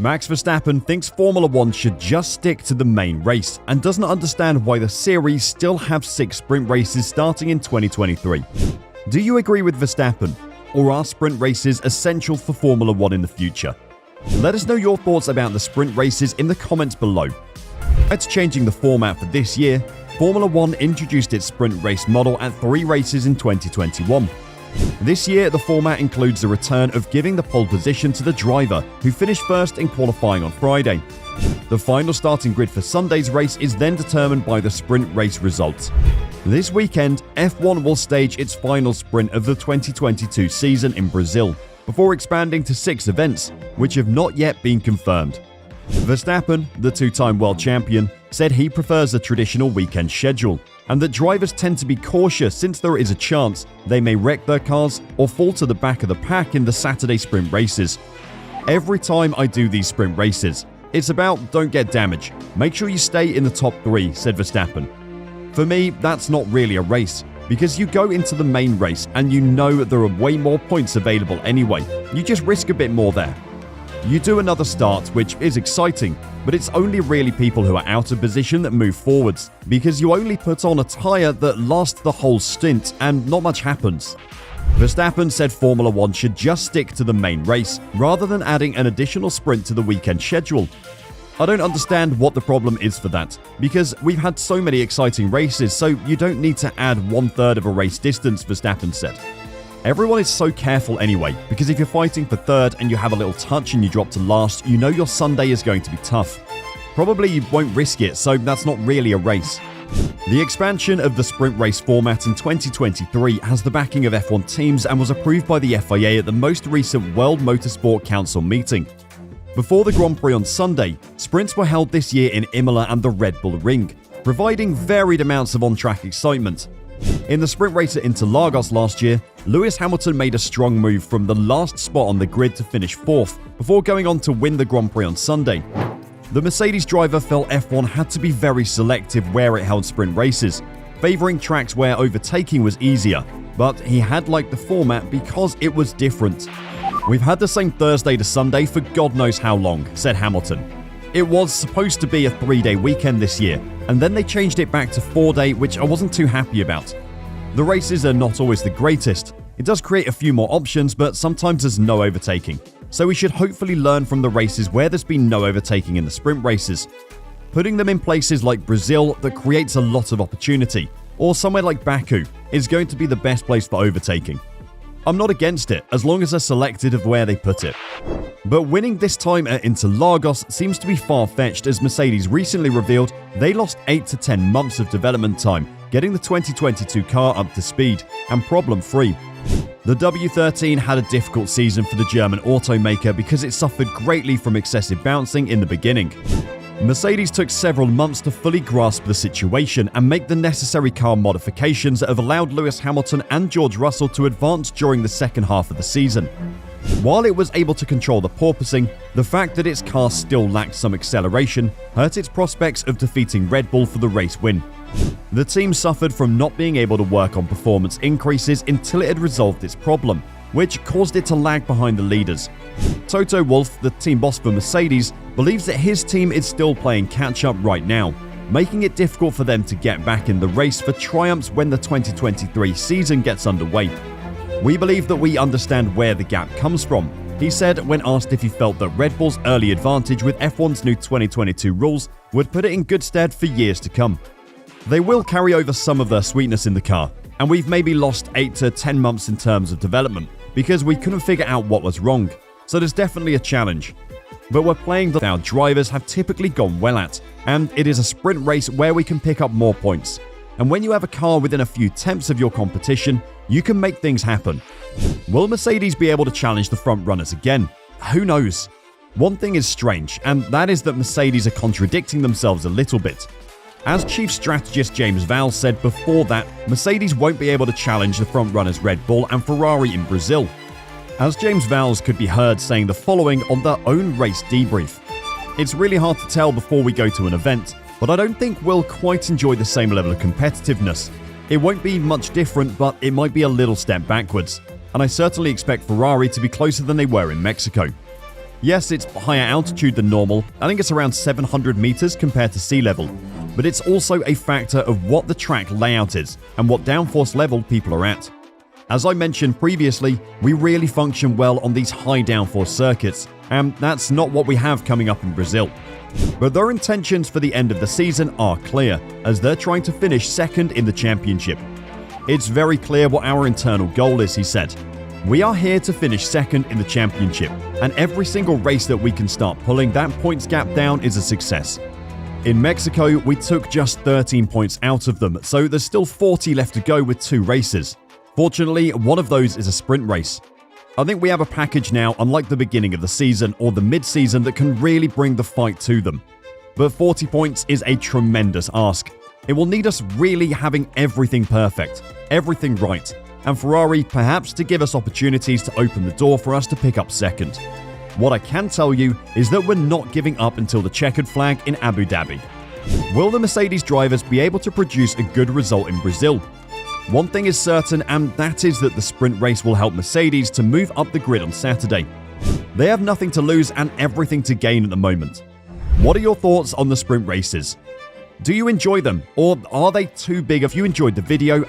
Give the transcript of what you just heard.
Max Verstappen thinks Formula 1 should just stick to the main race and doesn't understand why the series still have 6 sprint races starting in 2023. Do you agree with Verstappen, or are sprint races essential for Formula 1 in the future? Let us know your thoughts about the sprint races in the comments below. It's changing the format for this year. Formula 1 introduced its sprint race model at 3 races in 2021. This year, the format includes the return of giving the pole position to the driver, who finished first in qualifying on Friday. The final starting grid for Sunday's race is then determined by the sprint race results. This weekend, F1 will stage its final sprint of the 2022 season in Brazil, before expanding to 6 events, which have not yet been confirmed. Verstappen, the 2-time world champion, said he prefers the traditional weekend schedule, and that drivers tend to be cautious since there is a chance they may wreck their cars or fall to the back of the pack in the Saturday sprint races. Every time I do these sprint races, it's about don't get damaged, make sure you stay in the top 3, said Verstappen. For me, that's not really a race, because you go into the main race and you know there are way more points available anyway. You just risk a bit more there. You do another start, which is exciting, but it's only really people who are out of position that move forwards, because you only put on a tyre that lasts the whole stint and not much happens. Verstappen said Formula 1 should just stick to the main race, rather than adding an additional sprint to the weekend schedule. I don't understand what the problem is for that, because we've had so many exciting races, so you don't need to add 1/3 of a race distance, Verstappen said. Everyone is so careful anyway, because if you're fighting for 3rd and you have a little touch and you drop to last, you know your Sunday is going to be tough. Probably you won't risk it, so that's not really a race. The expansion of the sprint race format in 2023 has the backing of F1 teams and was approved by the FIA at the most recent World Motorsport Council meeting. Before the Grand Prix on Sunday, sprints were held this year in Imola and the Red Bull Ring, providing varied amounts of on-track excitement. In the sprint race at Interlagos last year, Lewis Hamilton made a strong move from the last spot on the grid to finish 4th, before going on to win the Grand Prix on Sunday. The Mercedes driver felt F1 had to be very selective where it held sprint races, favouring tracks where overtaking was easier, but he had liked the format because it was different. "We've had the same Thursday to Sunday for God knows how long," said Hamilton. "It was supposed to be a 3-day weekend this year, and then they changed it back to 4-day, which I wasn't too happy about. The races are not always the greatest. It does create a few more options, but sometimes there's no overtaking. So we should hopefully learn from the races where there's been no overtaking in the sprint races. Putting them in places like Brazil that creates a lot of opportunity, or somewhere like Baku, is going to be the best place for overtaking. I'm not against it, as long as they're selected of where they put it." But winning this time at Interlagos seems to be far-fetched, as Mercedes recently revealed they lost 8 to 10 months of development time getting the 2022 car up to speed and problem-free. The W13 had a difficult season for the German automaker because it suffered greatly from excessive bouncing in the beginning. Mercedes took several months to fully grasp the situation and make the necessary car modifications that have allowed Lewis Hamilton and George Russell to advance during the second half of the season. While it was able to control the porpoising, the fact that its car still lacked some acceleration hurt its prospects of defeating Red Bull for the race win. The team suffered from not being able to work on performance increases until it had resolved its problem, which caused it to lag behind the leaders. Toto Wolff, the team boss for Mercedes, believes that his team is still playing catch-up right now, making it difficult for them to get back in the race for triumphs when the 2023 season gets underway. "We believe that we understand where the gap comes from," he said when asked if he felt that Red Bull's early advantage with F1's new 2022 rules would put it in good stead for years to come. "They will carry over some of their sweetness in the car, and we've maybe lost 8 to 10 months in terms of development because we couldn't figure out what was wrong, so there's definitely a challenge. But we're playing that our drivers have typically gone well at, and it is a sprint race where we can pick up more points. And when you have a car within a few tenths of your competition, you can make things happen." Will Mercedes be able to challenge the front runners again? Who knows? One thing is strange, and that is that Mercedes are contradicting themselves a little bit. As chief strategist James Vowles said before that Mercedes won't be able to challenge the frontrunners Red Bull and Ferrari in Brazil. As James Vowles could be heard saying the following on their own race debrief: "It's really hard to tell before we go to an event, but I don't think we'll quite enjoy the same level of competitiveness. It won't be much different, but it might be a little step backwards, and I certainly expect Ferrari to be closer than they were in Mexico." Yes, it's higher altitude than normal. I think it's around 700 meters compared to sea level. But it's also a factor of what the track layout is and what downforce level people are at. As I mentioned previously, we really function well on these high downforce circuits, and that's not what we have coming up in Brazil. But their intentions for the end of the season are clear, as they're trying to finish second in the championship. It's very clear what our internal goal is, he said. We are here to finish second in the championship, and every single race that we can start pulling that points gap down is a success. In Mexico, we took just 13 points out of them, so there's still 40 left to go with 2 races. Fortunately, one of those is a sprint race. I think we have a package now, unlike the beginning of the season or the mid-season, that can really bring the fight to them. But 40 points is a tremendous ask. It will need us really having everything perfect, everything right, and Ferrari perhaps to give us opportunities to open the door for us to pick up second. What I can tell you is that we're not giving up until the checkered flag in Abu Dhabi. Will the Mercedes drivers be able to produce a good result in Brazil? One thing is certain, and that is that the sprint race will help Mercedes to move up the grid on Saturday. They have nothing to lose and everything to gain at the moment. What are your thoughts on the sprint races? Do you enjoy them, or are they too big? If you enjoyed the video